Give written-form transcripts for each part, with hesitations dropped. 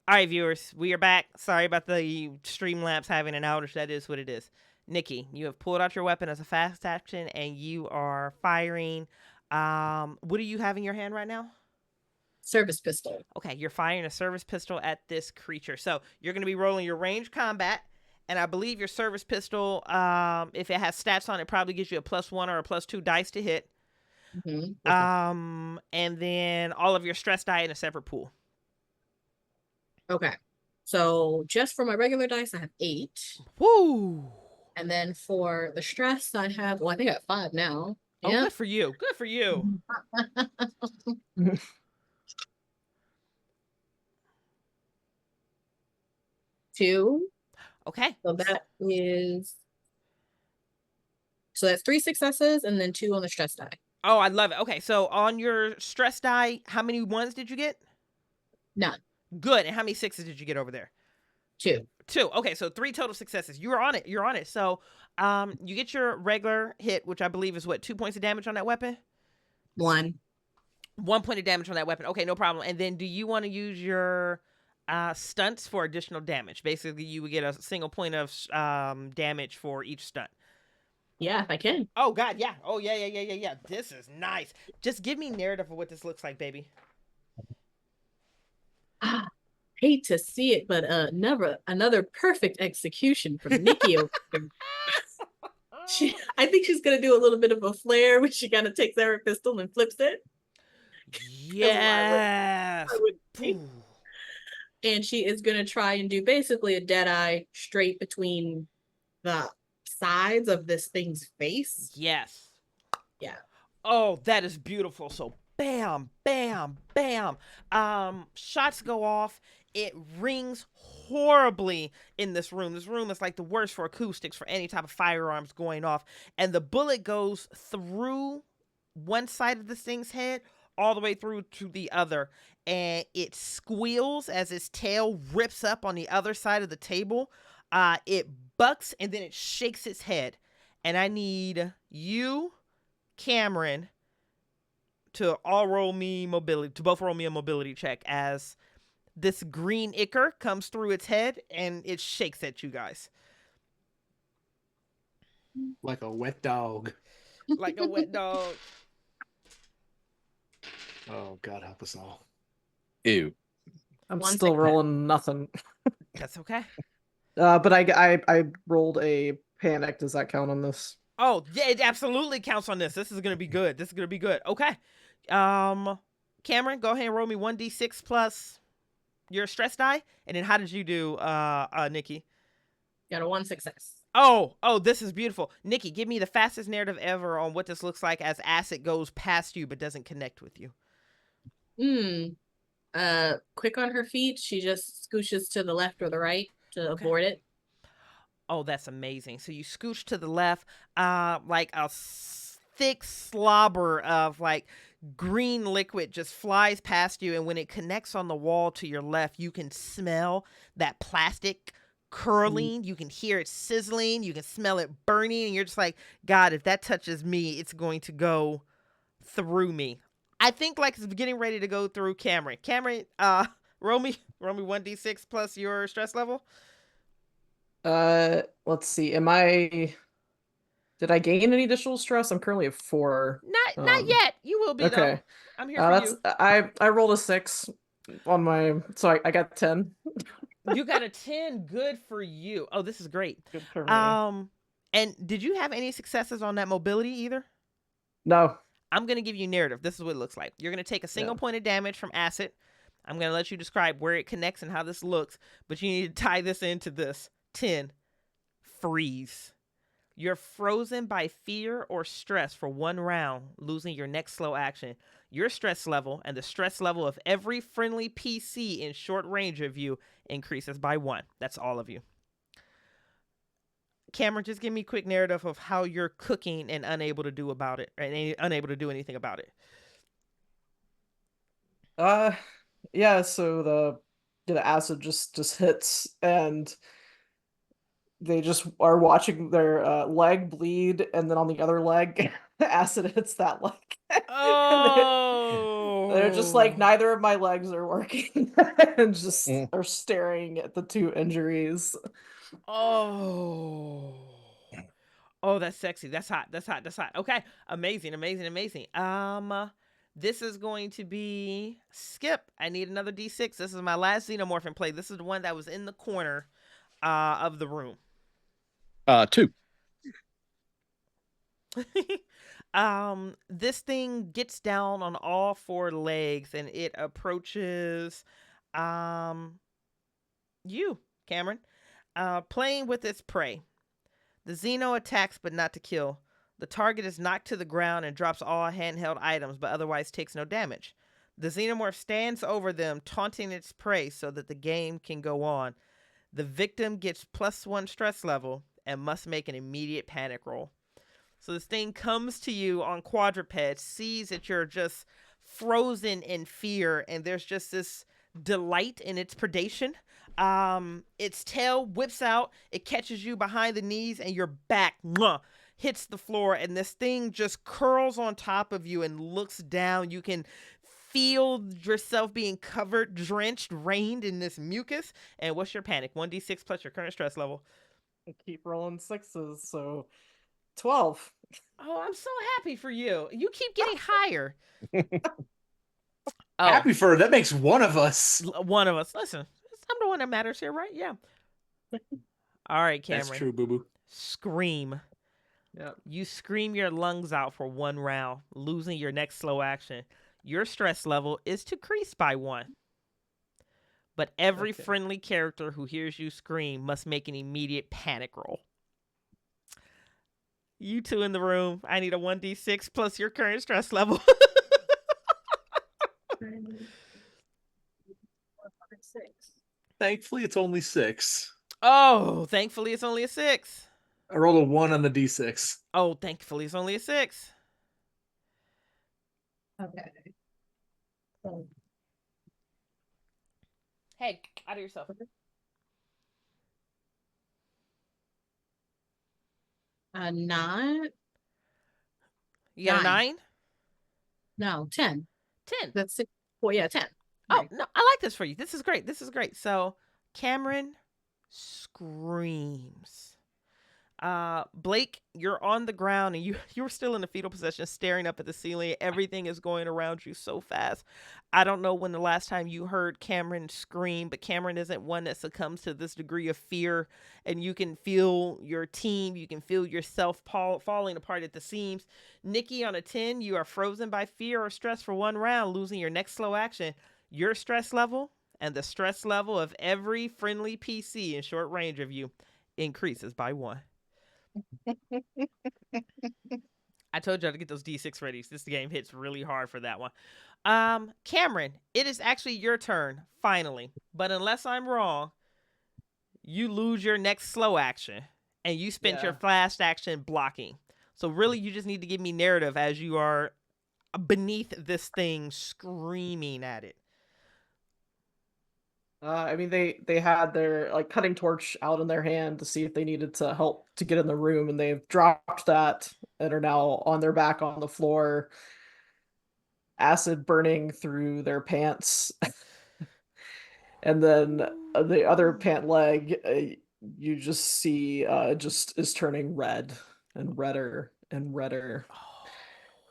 All right, viewers, we are back. Sorry about the Streamlabs having an outage. That is what it is. Nikki, you have pulled out your weapon as a fast action, and you are firing. What do you have in your hand right now? Service pistol. Okay, you're firing a service pistol at this creature. So you're going to be rolling your range combat, and I believe your service pistol, if it has stats on it, probably gives you a +1 or a +2 dice to hit. Mm-hmm. Okay. And then all of your stress die in a separate pool. Okay. So just for my regular dice, I have 8. Woo! And then for the stress, I have, I think I have 5 now. Oh, good for you. Good for you. 2. Okay. So that's 3 successes and then 2 on the stress die. Oh, I love it. Okay, so on your stress die, how many 1s did you get? None. Good. And how many 6s did you get over there? 2. Okay, so 3 total successes. You're on it. You're on it. So, you get your regular hit, which I believe is what, 2 points of damage on that weapon? 1. 1 point of damage on that weapon. Okay, no problem. And then do you want to use your stunts for additional damage? Basically, you would get a single point of damage for each stunt. Yeah, if I can. Oh, God, yeah. Oh, yeah. This is nice. Just give me narrative of what this looks like, baby. Hate to see it, but another perfect execution from Nikki. I think she's gonna do a little bit of a flare when she kind of takes out her pistol and flips it. Yes. And she is gonna try and do basically a dead eye straight between the sides of this thing's face. Yes. Yeah. Oh, that is beautiful. So bam, bam, bam. Shots go off. It rings horribly in this room. This room is like the worst for acoustics for any type of firearms going off. And the bullet goes through one side of this thing's head all the way through to the other. And it squeals as its tail rips up on the other side of the table. It bucks and then it shakes its head. And I need you, Cameron, to both roll me a mobility check as this green ichor comes through its head and it shakes at you guys. Like a wet dog. Like a wet dog. Oh, God help us all. Ew. I'm still rolling nothing. That's okay. But I rolled a panic. Does that count on this? Oh, yeah, it absolutely counts on this. This is going to be good. Okay. Cameron, go ahead and roll me 1d6 plus your stress die. And then how did you do, Nikki? Got a 1 success. Oh, this is beautiful. Nikki, give me the fastest narrative ever on what this looks like as acid goes past you but doesn't connect with you. Quick on her feet. She just scooshes to the left or the right to avoid it. Oh, that's amazing. So you scooch to the left, like a thick slobber of like green liquid just flies past you. And when it connects on the wall to your left, you can smell that plastic curling. You can hear it sizzling. You can smell it burning. And you're just like, God, if that touches me, it's going to go through me. I think like it's getting ready to go through Cameron. Cameron, roll me 1d6 plus your stress level. Let's see. Did I gain any additional stress? I'm currently at 4. Not yet. You will be, okay. Though. I'm here for you. I rolled a 6 on my, so I got 10. You got a 10. Good for you. Oh, this is great. Good for me. And did you have any successes on that mobility either? No. I'm going to give you narrative. This is what it looks like. You're going to take a single point of damage from acid. I'm going to let you describe where it connects and how this looks, but you need to tie this into this. 10. Freeze. You're frozen by fear or stress for 1 round, losing your next slow action. Your stress level and the stress level of every friendly PC in short range of you increases by 1. That's all of you. Cameron, just give me a quick narrative of how you're cooking and unable to do about it, and unable to do anything about it. Yeah, so the acid just hits, and they just are watching their leg bleed, and then on the other leg, acid hits that leg. Oh, They're just like, neither of my legs are working, and just are staring at the two injuries. Oh. Oh, that's sexy. That's hot. That's hot. That's hot. Okay. Amazing. Amazing. Amazing. This is going to be Skip. I need another D6. This is my last xenomorph in play. This is the one that was in the corner of the room. 2. This thing gets down on all 4 legs and it approaches you, Cameron. Playing with its prey. The Xeno attacks but not to kill. The target is knocked to the ground and drops all handheld items but otherwise takes no damage. The Xenomorph stands over them, taunting its prey so that the game can go on. The victim gets +1 stress level and must make an immediate panic roll. So this thing comes to you on quadruped, sees that you're just frozen in fear, and there's just this delight in its predation. Its tail whips out, it catches you behind the knees, and your back hits the floor, and this thing just curls on top of you and looks down. You can feel yourself being covered, drenched, rained in this mucus. And what's your panic? 1d6 plus your current stress level. I keep rolling 6s, so 12. Oh, I'm so happy for you. You keep getting higher. Happy for her. That makes one of us. One of us. Listen, I'm the one that matters here, right? Yeah. All right, Cameron. That's true, boo-boo. Scream. Yep. You scream your lungs out for 1 round, losing your next slow action. Your stress level is decreased by 1. But every friendly character who hears you scream must make an immediate panic roll. You two in the room, I need a 1d6 plus your current stress level. 6. Thankfully, it's only 6. Oh, thankfully it's only a 6. I rolled a 1 on the D6. Oh, thankfully it's only a 6. Okay. Hey, out of yourself. Not. You got a 9? No, 10. 10. That's 6. Well, yeah, 10. Oh, Right. no, I like this for you. This is great. This is great. So, Cameron screams. Blake, you're on the ground and you're still in the fetal position, staring up at the ceiling. Everything is going around you so fast. I don't know when the last time you heard Cameron scream, but Cameron isn't one that succumbs to this degree of fear. And you can feel your team, you can feel yourself falling apart at the seams. Nikki, on a 10, you are frozen by fear or stress for 1 round, losing your next slow action. Your stress level and the stress level of every friendly PC in short range of you increases by 1. I told y'all to get those D6 ready. This game hits really hard for that one. Cameron, it is actually your turn, finally. But unless I'm wrong, you lose your next slow action. And you spent your fast action blocking. So really, you just need to give me narrative as you are beneath this thing screaming at it. I mean, they had their cutting torch out in their hand to see if they needed to help to get in the room, and they've dropped that and are now on their back on the floor, acid burning through their pants. And then the other pant leg, you just see just is turning red and redder and redder.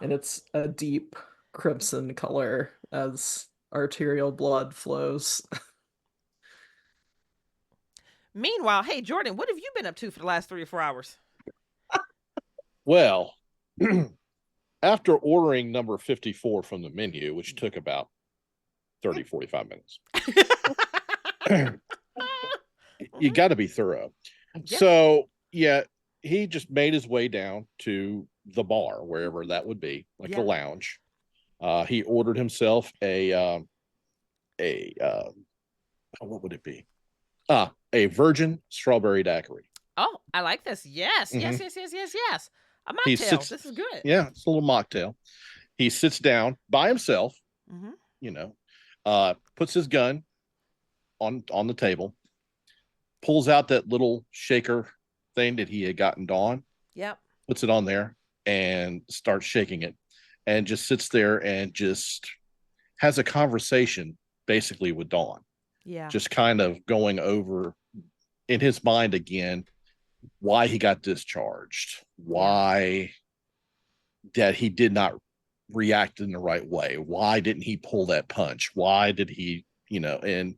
And it's a deep crimson color as arterial blood flows. Meanwhile, hey, Jordan, what have you been up to for the last 3 or 4 hours? Well, after ordering number 54 from the menu, which took about 30, 45 minutes, you got to be thorough. Yeah. So, yeah, he just made his way down to the bar, wherever that would be, like the lounge. He ordered himself a what would it be? A virgin strawberry daiquiri. Oh, I like this. Yes, Mhm. yes. A mocktail. This is good. Yeah, it's a little mocktail. He sits down by himself, puts his gun on the table, pulls out that little shaker thing that he had gotten Dawn. Yep. Puts it on there and starts shaking it, and just sits there and just has a conversation basically with Dawn, Yeah. just kind of going over in his mind again why he got discharged, why that he did not react in the right way, why didn't he pull that punch, why did he, and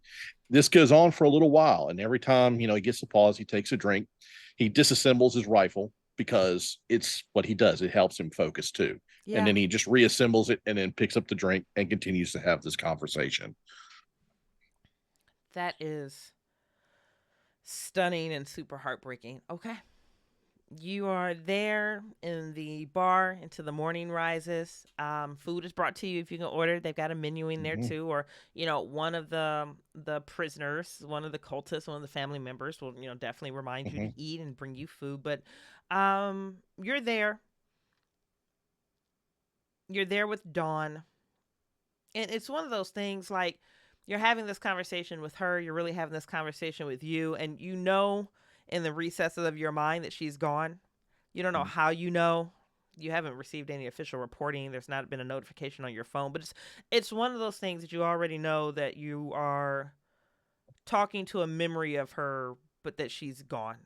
this goes on for a little while. And every time, he gets a pause, he takes a drink, he disassembles his rifle because it's what he does. It helps him focus too. Yeah. And then he just reassembles it and then picks up the drink and continues to have this conversation. That is stunning and super heartbreaking. Okay. You are there in the bar until the morning rises. Food is brought to you if you can order. They've got a menu in there too, or one of the prisoners, one of the cultists, one of the family members will definitely remind you to eat and bring you food. But you're there. You're there with Dawn, and it's one of those things like you're having this conversation with her. You're really having this conversation with you, and in the recesses of your mind that she's gone. You don't know how you know. You haven't received any official reporting. There's not been a notification on your phone, but it's one of those things that you already know that you are talking to a memory of her, but that she's gone.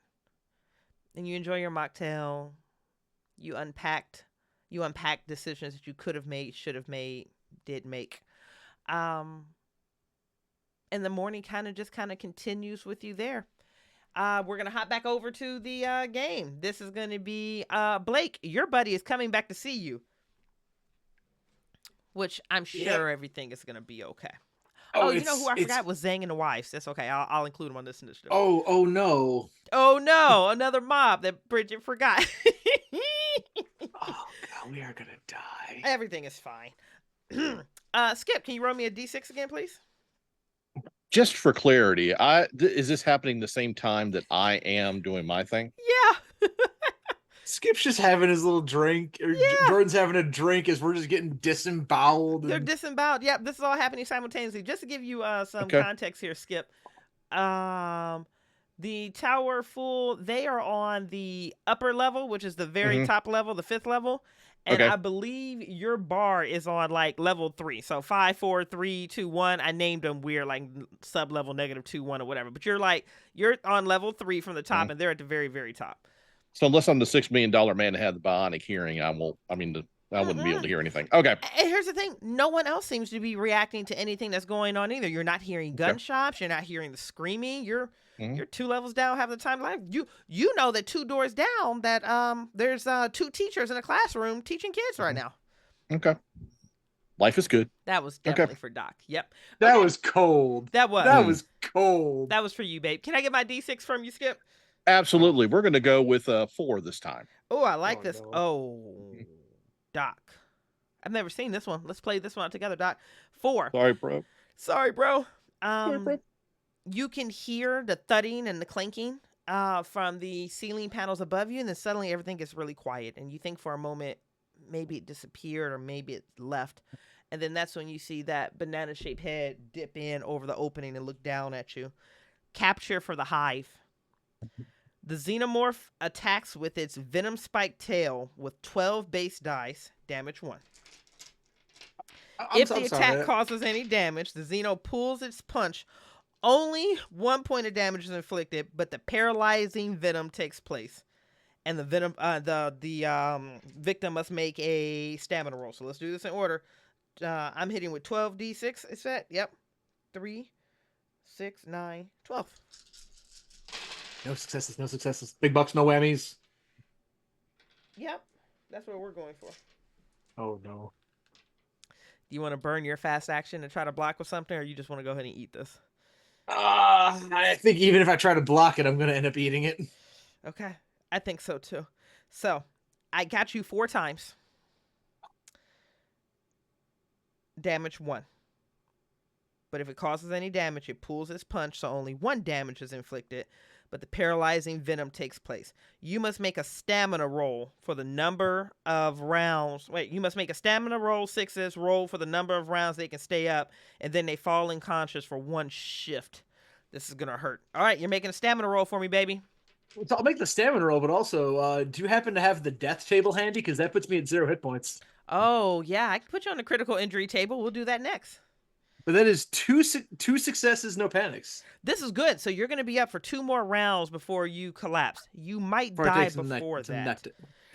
And you enjoy your mocktail. You unpacked decisions that you could have made, should have made, did make. And the morning kind of continues with you there. We're going to hop back over to the game. This is going to be Blake, your buddy is coming back to see you. Which I'm sure everything is going to be okay. Oh, you know who I forgot was Zhang and the wives. That's okay. I'll include them on this initiative. Oh no. Oh no, another mob that Bridgett forgot. Oh god, we are going to die. Everything is fine. Skip, can you roll me a D6 again, please? Just for clarity, is this happening the same time that I am doing my thing? Yeah. Skip's just having his little drink, or Jordan's having a drink as we're just getting disemboweled. They're disemboweled. Yep, this is all happening simultaneously. Just to give you some context here, Skip. The Tower Full, they are on the upper level, which is the very top level, the 5th level. And I believe your bar is on like level 3. So 5, 4, 3, 2, 1. I named them weird, like sub level -2, 1 or whatever. But you're on level 3 from the top, and they're at the very, very top. So unless I'm the $6 million man that had the bionic hearing, I wouldn't be able to hear anything. Okay. And here's the thing. No one else seems to be reacting to anything that's going on either. You're not hearing gunshots. You're not hearing the screaming. You're 2 levels down half the time. Like you know that 2 doors down that there's 2 teachers in a classroom teaching kids right now. Okay. Life is good. That was definitely for Doc. Yep. That was cold. That was cold. That was for you, babe. Can I get my D6 from you, Skip? Absolutely. We're going to go with 4 this time. Oh, I like this. No. Oh, Doc. I've never seen this one. Let's play this one together, Doc. 4. Sorry, bro. You can hear the thudding and the clanking from the ceiling panels above you, and then suddenly everything gets really quiet, and you think for a moment maybe it disappeared or maybe it left, and then that's when you see that banana-shaped head dip in over the opening and look down at you. Capture for the hive. The xenomorph attacks with its venom-spiked tail with 12 base dice, damage 1. If the attack causes any damage, the Xeno pulls its punch. Only 1 point of damage is inflicted, but the paralyzing venom takes place, and the venom, the victim must make a stamina roll. So let's do this in order. I'm hitting with 12d6. Is that? Yep. 3, 6, 9, 12. No successes. No successes. Big bucks, no whammies. Yep. That's what we're going for. Oh no. Do you want to burn your fast action and try to block with something, or you just want to go ahead and eat this? I think even if I try to block it, I'm going to end up eating it. Okay. I think so too. So, I got you 4 times. Damage 1. But if it causes any damage, it pulls its punch, so only 1 damage is inflicted, but the paralyzing venom takes place. You must make a stamina roll for the number of rounds. Wait, you must make a stamina roll, 6s, roll for the number of rounds they can stay up, and then they fall unconscious for 1 shift. This is going to hurt. All right, you're making a stamina roll for me, baby. So I'll make the stamina roll, but also, do you happen to have the death table handy? Because that puts me at 0 hit points. Oh, yeah, I can put you on the critical injury table. We'll do that next. But that is two successes, no panics. This is good. So you're going to be up for 2 more rounds before you collapse. You might Before I die take some before that.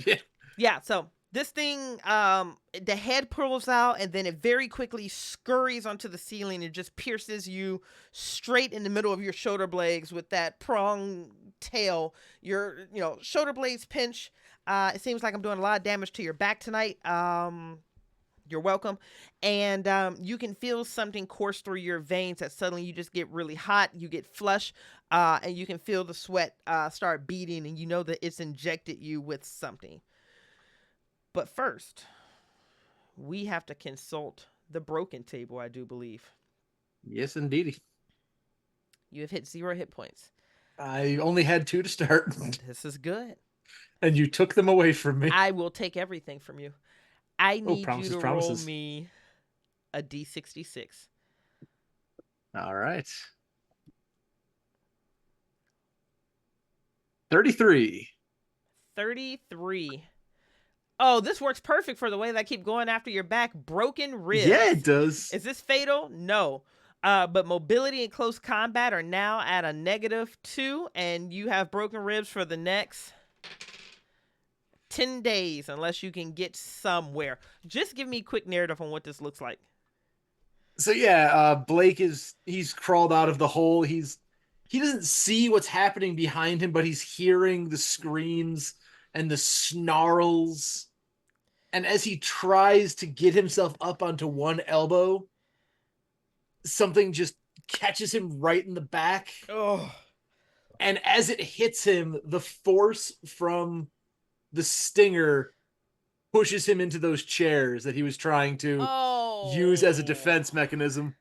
Yeah. Yeah, so this thing, the head pulls out and then it very quickly scurries onto the ceiling and just pierces you straight in the middle of your shoulder blades with that prong tail. Your, shoulder blades pinch. It seems like I'm doing a lot of damage to your back tonight. You're welcome. And you can feel something course through your veins that suddenly you just get really hot. You get flush, and you can feel the sweat start beating, and you know that it's injected you with something. But first, we have to consult the broken table, I do believe. Yes, indeedy. You have hit 0 hit points. I only had 2 to start. This is good. And you took them away from me. I will take everything from you. I need you to promises. roll me a D66. All right. 33. 33. Oh, this works perfect for the way that I keep going after your back. Broken ribs. Yeah, it does. Is this fatal? No. But mobility and close combat are now at a -2, and you have broken ribs for the next 10 days unless you can get somewhere. Just give me a quick narrative on what this looks like. So yeah, Blake he's crawled out of the hole. He doesn't see what's happening behind him, but he's hearing the screams and the snarls. And as he tries to get himself up onto one elbow, something just catches him right in the back. Oh. And as it hits him, the force from the stinger pushes him into those chairs that he was trying to use as a defense mechanism.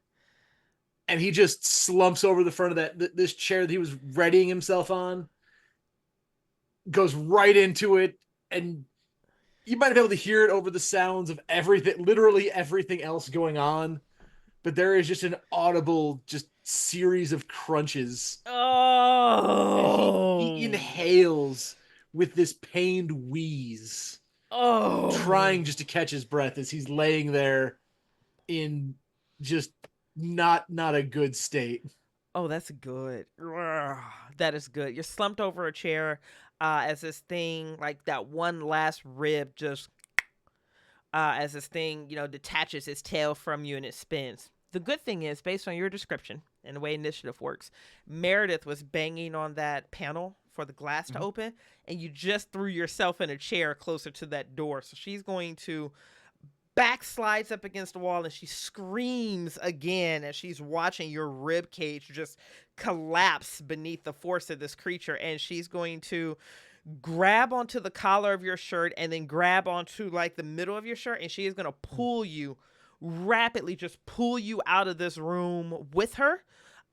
And he just slumps over the front of this chair that he was readying himself on, goes right into it, and you might be able to hear it over the sounds of everything, literally everything else going on. But there is just an audible, just series of crunches. Oh. And he inhales with this pained wheeze. Oh. Trying just to catch his breath as he's laying there in just not a good state. Oh, that's good. That is good. You're slumped over a chair as this thing, like that one last rib just as this thing, detaches its tail from you and it spins. The good thing is, based on your description and the way initiative works, Meredith was banging on that panel for the glass to open, and you just threw yourself in a chair closer to that door. So she's going to backslides up against the wall, and she screams again as she's watching your rib cage just collapse beneath the force of this creature. And she's going to grab onto the collar of your shirt and then grab onto like the middle of your shirt, and she is going to pull you rapidly, just pull you out of this room with her.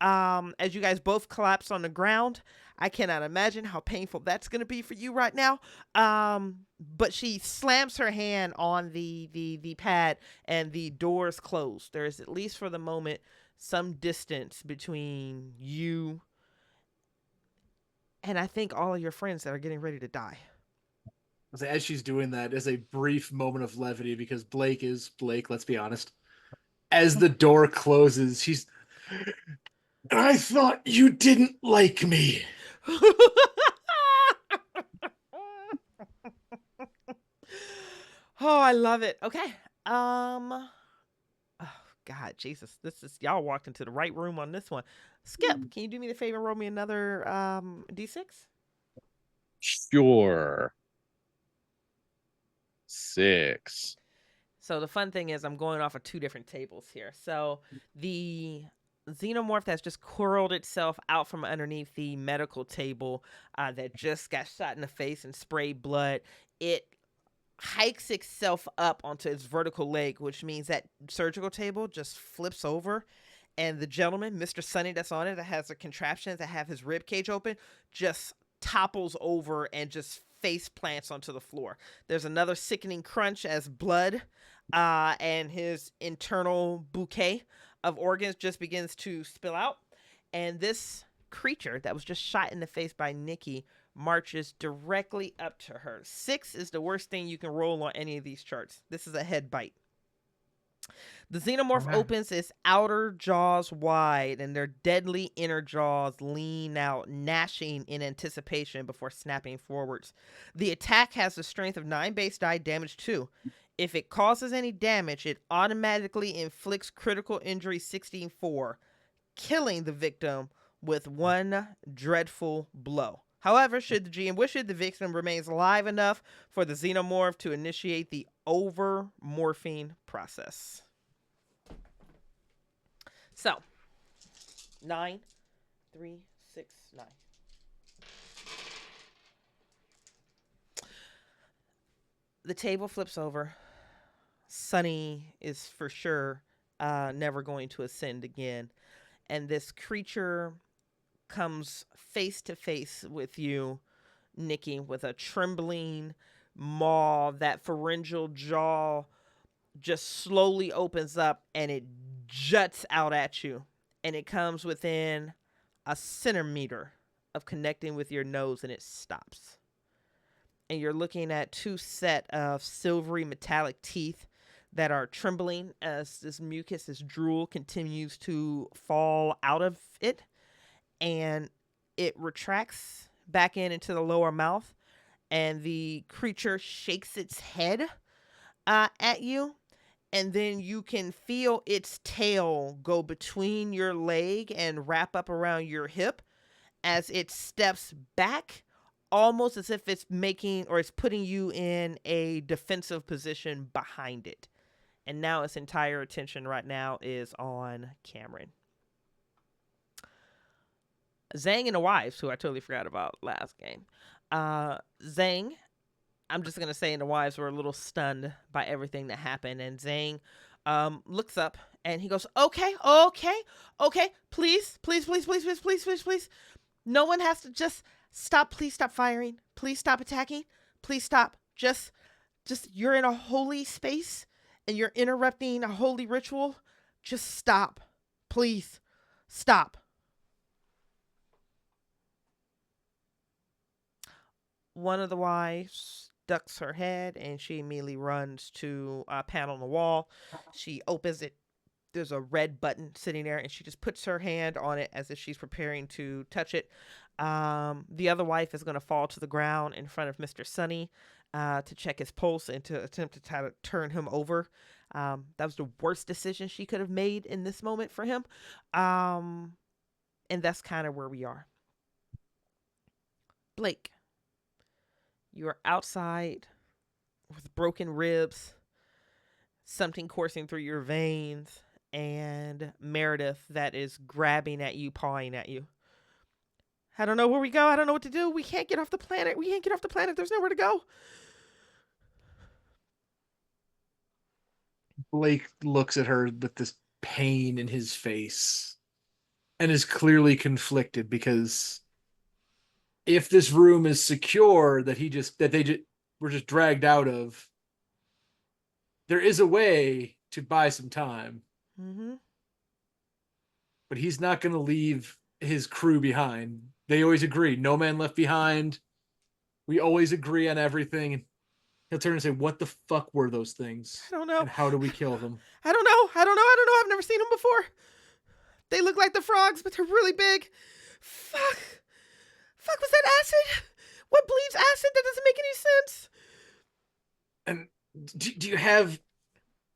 As you guys both collapse on the ground. I cannot imagine how painful that's going to be for you right now. But she slams her hand on the pad and the doors close. There is, at least for the moment, some distance between you and I think all of your friends that are getting ready to die. As she's doing that, is a brief moment of levity because Blake is Blake, let's be honest. As the door closes, she's... I thought you didn't like me. Oh, I love it. Okay. Oh God, Jesus. This is, y'all walked into the right room on this one. Skip, can you do me the favor and roll me another D6? Sure. 6. So the fun thing is I'm going off of 2 different tables here. So the xenomorph that's just curled itself out from underneath the medical table that just got shot in the face and sprayed blood, it hikes itself up onto its vertical leg, which means that surgical table just flips over, and the gentleman, Mr. Sonny, that's on it, that has the contraptions that have his rib cage open, just topples over and just face plants onto the floor. There's another sickening crunch as blood and his internal bouquet of organs just begins to spill out, and this creature that was just shot in the face by Nikki marches directly up to her. 6 is the worst thing you can roll on any of these charts. This is a head bite. The xenomorph opens its outer jaws wide, and their deadly inner jaws lean out, gnashing in anticipation before snapping forwards. The attack has the strength of 9 base die, damage 2. If it causes any damage, it automatically inflicts critical injury 16-4, killing the victim with 1 dreadful blow. However, should the GM wish it, the victim remains alive enough for the xenomorph to initiate the overmorphing process. So, 9, 3, 6, 9. The table flips over. Sunny is for sure never going to ascend again. And this creature comes face to face with you, Nikki, with a trembling maw. That pharyngeal jaw just slowly opens up and it juts out at you. And it comes within a centimeter of connecting with your nose, and it stops. And you're looking at 2 set of silvery metallic teeth that are trembling as this mucus, this drool, continues to fall out of it. And it retracts back into the lower mouth, and the creature shakes its head at you, and then you can feel its tail go between your leg and wrap up around your hip as it steps back, almost as if it's making, or it's putting you in a defensive position behind it. And now its entire attention right now is on Cameron. Zhang and the wives, who I totally forgot about last game. Zhang, I'm just going to say, and the wives were a little stunned by everything that happened. And Zhang looks up and he goes, okay, please. No one has to, just stop. Please stop firing. Please stop attacking. Please stop. Just you're in a holy space and you're interrupting a holy ritual. Just stop. Please stop. One of the wives ducks her head and she immediately runs to a panel on the wall. She opens it. There's a red button sitting there, and she just puts her hand on it as if she's preparing to touch it. The other wife is going to fall to the ground in front of Mr. Sunny to check his pulse and to attempt to try to turn him over. That was the worst decision she could have made in this moment for him. And that's kind of where we are. Blake, you are outside with broken ribs, something coursing through your veins, and Meredith that is grabbing at you, pawing at you. I don't know where we go. I don't know what to do. We can't get off the planet. There's nowhere to go. Blake looks at her with this pain in his face and is clearly conflicted, because if this room is secure that they were just dragged out of, there is a way to buy some time. Mm-hmm. But he's not going to leave his crew behind. They always agree. No man left behind. We always agree on everything. He'll turn and say, what the fuck were those things? I don't know. And how do we kill them? I don't know. I've never seen them before. They look like the frogs, but they're really big. Fuck, was that acid? What bleeds acid? That doesn't make any sense. And do you have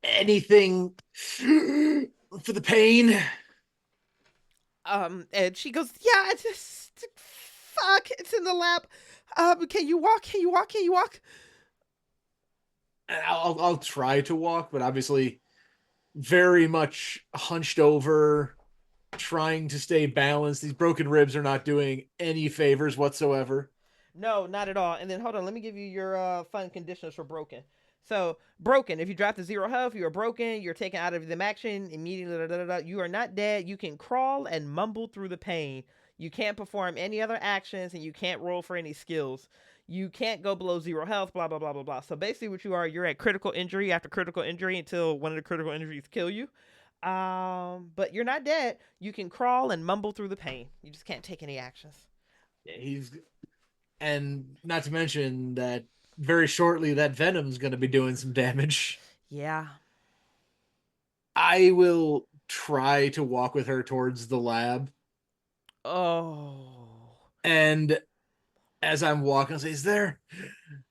anything for the pain? And she goes, yeah, fuck, it's in the lab. Can you walk? And I'll try to walk, but obviously very much hunched over, trying to stay balanced. These broken ribs are not doing any favors whatsoever. No, not at all. And then hold on, let me give you your fun conditions for broken. So broken, if you drop to 0 health, you are broken. You're taken out of the action immediately. You are not dead. You can crawl and mumble through the pain. You can't perform any other actions, and you can't roll for any skills. You can't go below 0 health, blah, blah, blah, blah, blah. So basically what you're at critical injury after critical injury until one of the critical injuries kill you. But you're not dead. You can crawl and mumble through the pain. You just can't take any actions. Yeah, And not to mention that very shortly that venom's going to be doing some damage. Yeah. I will try to walk with her towards the lab. Oh. And as I'm walking, I'll say, is there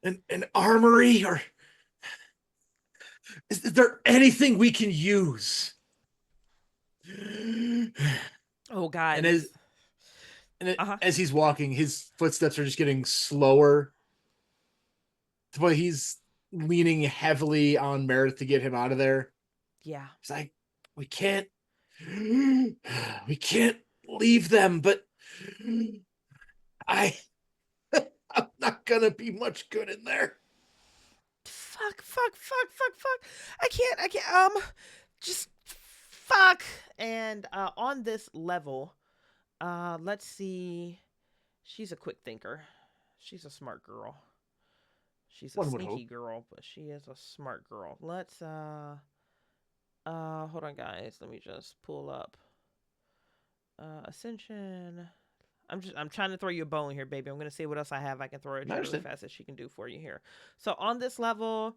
an armory or is there anything we can use? Oh God. And as Uh-huh. as he's walking, his footsteps are just getting slower. But he's leaning heavily on Meredith to get him out of there. Yeah. He's like, we can't leave them, but I'm not gonna be much good in there. Fuck. I can't. Just fuck. And on this level, let's see. She's a quick thinker. She's a smart girl. She's a One would sneaky hope. girl, but she is a smart girl. Let's hold on guys. Let me just pull up Ascension. I'm trying to throw you a bone here, baby. I'm gonna see what else I have I can throw at you really fast that she can do for you here. So on this level,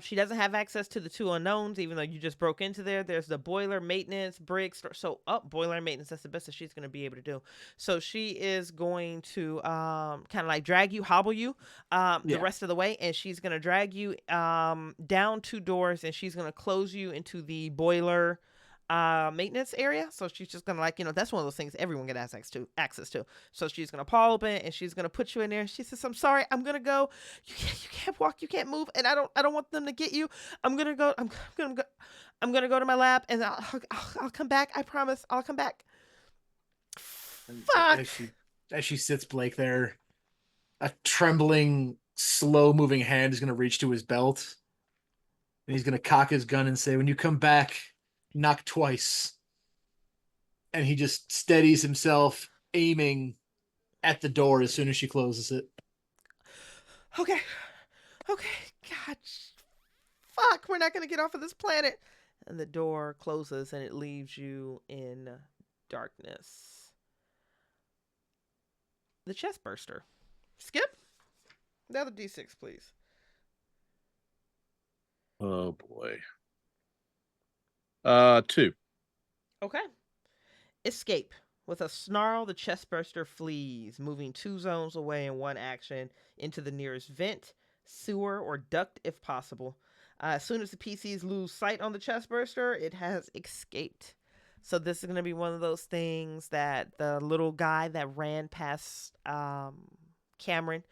she doesn't have access to the two unknowns, even though you just broke into there. There's the boiler, maintenance, bricks. So boiler and maintenance, that's the best that she's gonna be able to do. So she is going to kind of like drag you, hobble you the rest of the way, and she's gonna drag you down 2 doors, and she's gonna close you into the boiler maintenance area. So she's just gonna, like, that's one of those things everyone get access to. So she's gonna paw open and she's gonna put you in there. She says, I'm sorry, I'm gonna go. You can't walk, you can't move, and I don't want them to get you. I'm gonna go to my lab, and I'll come back. I promise I'll come back. Fuck. As she sits Blake there, a trembling, slow moving hand is gonna reach to his belt. And he's gonna cock his gun and say, when you come back, knock twice. And he just steadies himself, aiming at the door as soon as she closes it. Okay. God. Fuck, we're not gonna get off of this planet. And the door closes and it leaves you in darkness. The chest burster. Skip. Another D6, please. Oh boy. 2. Okay. Escape. With a snarl, the chestburster flees, moving 2 zones away in one action into the nearest vent, sewer, or duct if possible. As soon as the PCs lose sight on the chestburster, it has escaped. So this is going to be one of those things that the little guy that ran past Cameron,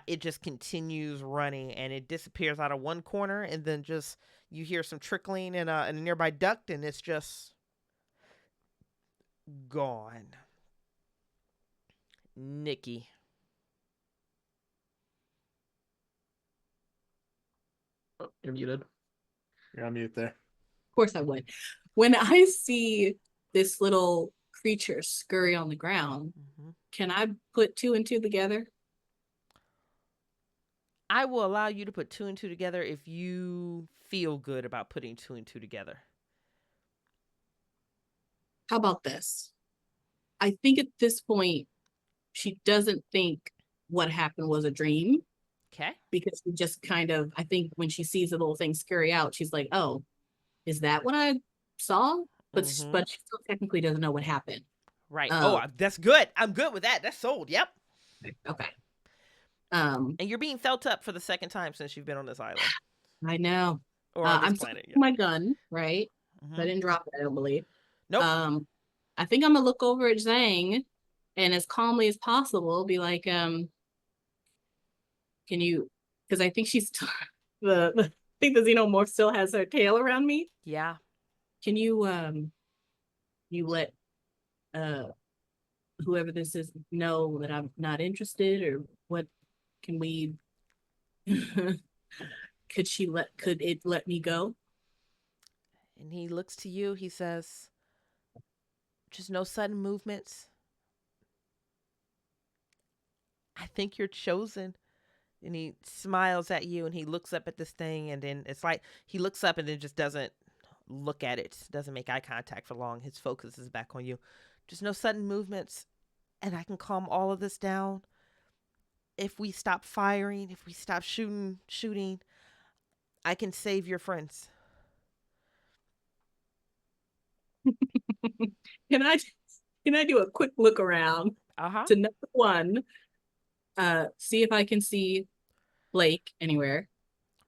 it just continues running, and it disappears out of one corner, and then just you hear some trickling in a nearby duct, and it's just gone. Nikki. Oh, you're muted. You're on mute there. Of course I would. When I see this little creature scurry on the ground, can I put 2 and 2 together? I will allow you to put 2 and 2 together if you feel good about putting 2 and 2 together. How about this? I think at this point, she doesn't think what happened was a dream. Okay. Because she just kind of, I think when she sees the little thing scurry out, she's like, oh, is that what I saw? But she still technically doesn't know what happened. Right. That's good. I'm good with that. That's sold. Yep. Okay. And you're being felt up for the second time since you've been on this island. I know. Or on this I'm planet. my gun, right? I didn't drop it, I don't believe. Nope. I think I'm gonna look over at Zhang and as calmly as possible be like, can you, because I think she's I think the xenomorph still has her tail around me. Yeah. Can you you let whoever this is know that I'm not interested, or what can we could it let me go? And he looks to you, he says, just no sudden movements. I think you're chosen. And he smiles at you and he looks up at this thing, and then it's like he looks up and then just doesn't look at it, doesn't make eye contact for long. His focus is back on you. Just no sudden movements, and I can calm all of this down. if we stop firing, if we stop shooting, I can save your friends. Can I do a quick look around to number one, see if I can see Blake anywhere?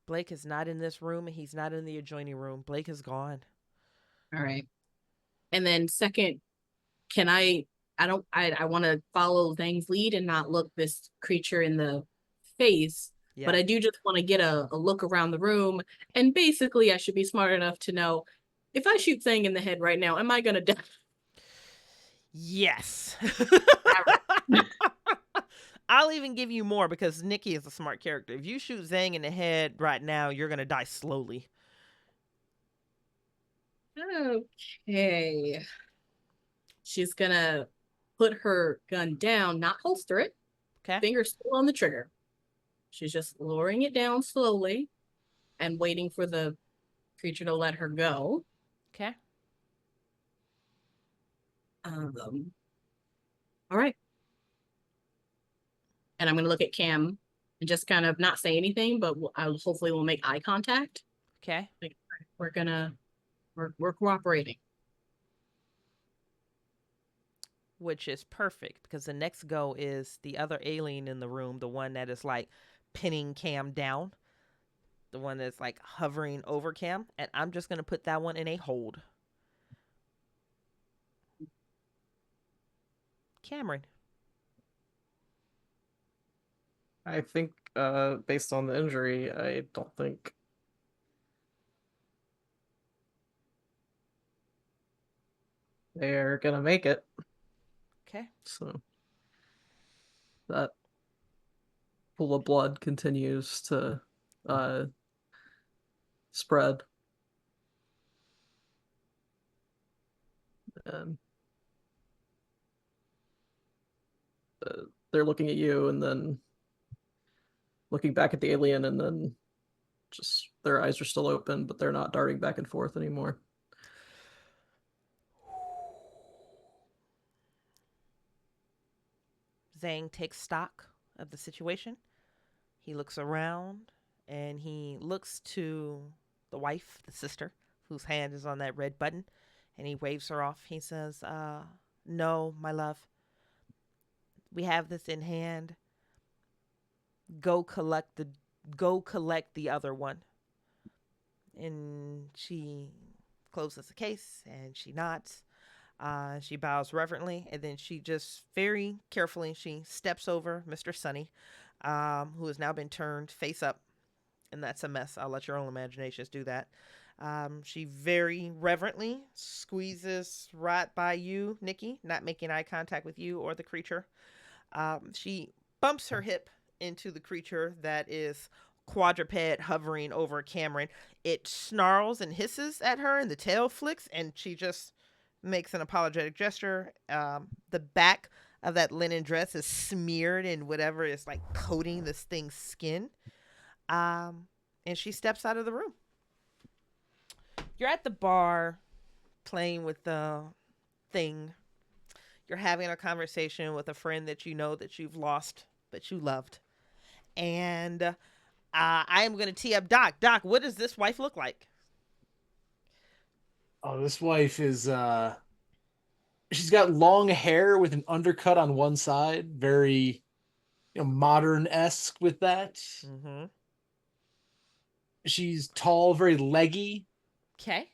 Blake is not in this room, and he's not in the adjoining room. Blake is gone. All right. And then second, can I want to follow Zhang's lead and not look this creature in the face, but I do just want to get a look around the room. And basically, I should be smart enough to know if I shoot Zhang in the head right now, am I going to die? Yes. I'll even give you more because Nikki is a smart character. If you shoot Zhang in the head right now, you're going to die slowly. Okay. She's going to put her gun down, not holster it. Okay. Finger still on the trigger. She's just lowering it down slowly and waiting for the creature to let her go. Okay. All right. And I'm going to look at Cam and just kind of not say anything, but hopefully we'll make eye contact. Okay. Like, we're cooperating. Which is perfect because the next go is the other alien in the room, the one that is like pinning Cam down, the one that's like hovering over Cam, and I'm just going to put that one in a hold. Cameron. I think, based on the injury, I don't think they're gonna make it. Okay. So that pool of blood continues to spread. And they're looking at you and then looking back at the alien, and then just their eyes are still open, but they're not darting back and forth anymore. Zhang takes stock of the situation. He looks around and he looks to the wife, the sister, whose hand is on that red button, and he waves her off. He says, no, my love, we have this in hand. Go collect the other one. And she closes the case and she nods. She bows reverently, and then she just very carefully, she steps over Mr. Sunny, who has now been turned face up, and that's a mess. I'll let your own imaginations do that. She very reverently squeezes right by you, Nikki, not making eye contact with you or the creature. She bumps her hip into the creature that is quadruped hovering over Cameron. It snarls and hisses at her, and the tail flicks, and she just makes an apologetic gesture. The back of that linen dress is smeared in whatever is like coating this thing's skin. And she steps out of the room. You're at the bar playing with the thing. You're having a conversation with a friend that you know that you've lost, but you loved. And I am going to tee up Doc. Doc, what does this wife look like? Oh, this wife is she's got long hair with an undercut on one side, very modern-esque with that. Mm-hmm. She's tall, very leggy. Okay.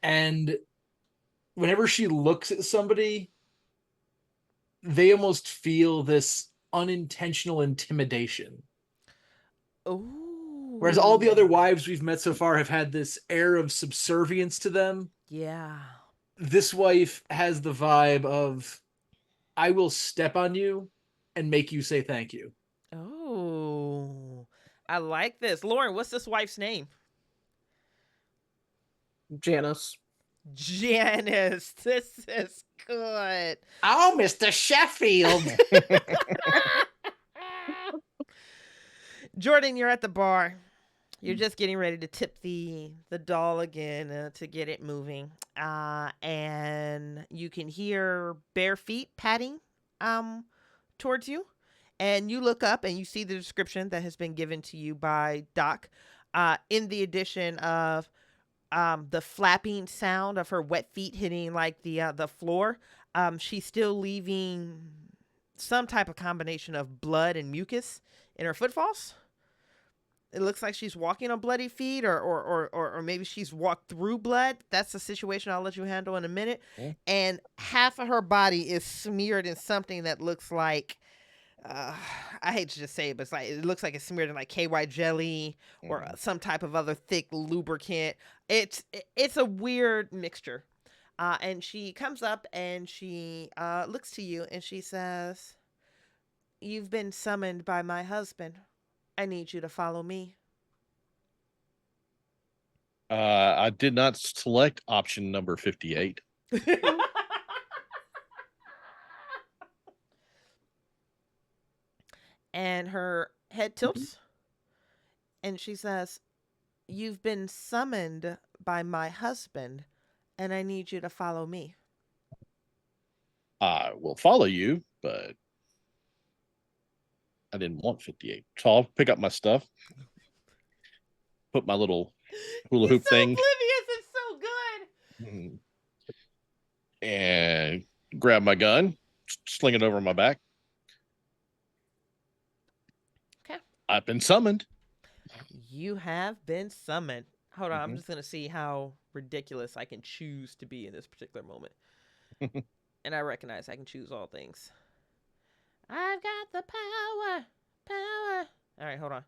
And whenever she looks at somebody, they almost feel this unintentional intimidation. Ooh. Whereas all the other wives we've met so far have had this air of subservience to them. Yeah. This wife has the vibe of, I will step on you and make you say thank you. Oh, I like this. Lauren, what's this wife's name? Janice. Janice. This is good. Oh, Mr. Sheffield. Jordan, you're at the bar. You're just getting ready to tip the doll again to get it moving. And you can hear bare feet padding towards you. And you look up and you see the description that has been given to you by Doc, in the addition of the flapping sound of her wet feet hitting like the floor. She's still leaving some type of combination of blood and mucus in her footfalls. It looks like she's walking on bloody feet, or maybe she's walked through blood. That's the situation I'll let you handle in a minute. Okay. And half of her body is smeared in something that looks like, I hate to just say it, but it looks like it's smeared in like KY jelly or some type of other thick lubricant. It's a weird mixture. And she comes up and she looks to you and she says, "You've been summoned by my husband. I need you to follow me." I did not select option number 58. And her head tilts and she says, "You've been summoned by my husband and I need you to follow me." I will follow you, but I didn't want 58. So I'll pick up my stuff, put my little hula hoop He's so thing, oblivious. It's so good. and grab my gun, sling it over my back. Okay. I've been summoned. You have been summoned. Hold on. I'm just going to see how ridiculous I can choose to be in this particular moment. And I recognize I can choose all things. I've got the power. All right, hold on.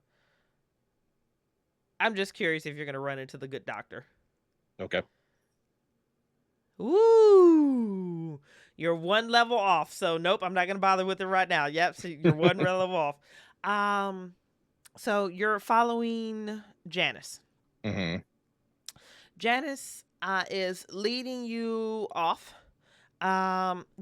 I'm just curious if you're going to run into the good doctor. Okay. Ooh. You're one level off. So, nope, I'm not going to bother with it right now. Yep, so you're one level off. So you're following Janice. Mm-hmm. Janice is leading you off,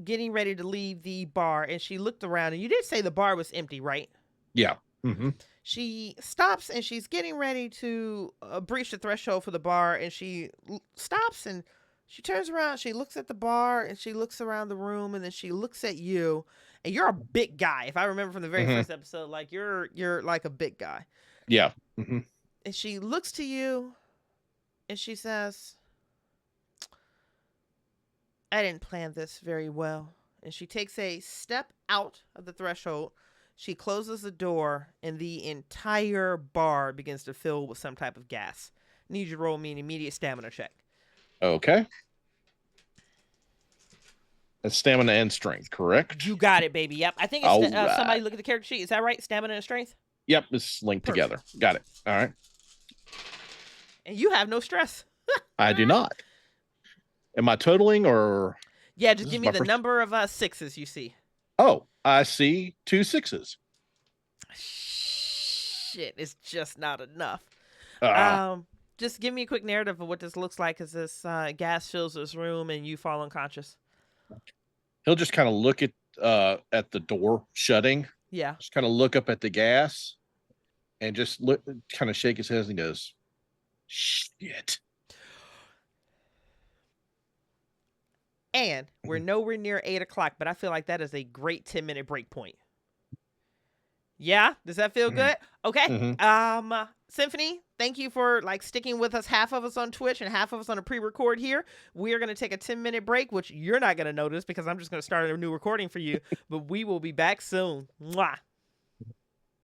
getting ready to leave the bar, and she looked around, and you did say the bar was empty, right? Yeah. Mm-hmm. She stops, and she's getting ready to breach the threshold for the bar, and she stops, and she turns around, she looks at the bar, and she looks around the room, and then she looks at you, and you're a big guy. If I remember from the very first episode, like you're like a big guy. Yeah. Mm-hmm. And she looks to you, and she says, "I didn't plan this very well." And she takes a step out of the threshold. She closes the door, and the entire bar begins to fill with some type of gas. I need you to roll me an immediate stamina check. Okay. That's stamina and strength, correct? You got it, baby. Yep. I think it's All right. somebody look at the character sheet. Is that right? Stamina and strength? Yep, it's linked Perfect. together. Got it. All right. And you have no stress. I do not. Am I totaling or? Yeah, just This give is me my the first- number of sixes you see. Oh, I see 2 6s. Shit, it's just not enough. Ah. Just give me a quick narrative of what this looks like as this gas fills this room and you fall unconscious. He'll just kind of look at the door shutting. Yeah. Just kind of look up at the gas and just look, kind of shake his head and goes, "Shit." And we're nowhere near 8 o'clock, but I feel like that is a great 10-minute break point. Yeah? Does that feel good? Okay. Symphony, thank you for sticking with us, half of us on Twitch and half of us on a pre-record here. We are going to take a 10-minute break, which you're not going to notice because I'm just going to start a new recording for you, but we will be back soon. Mwah.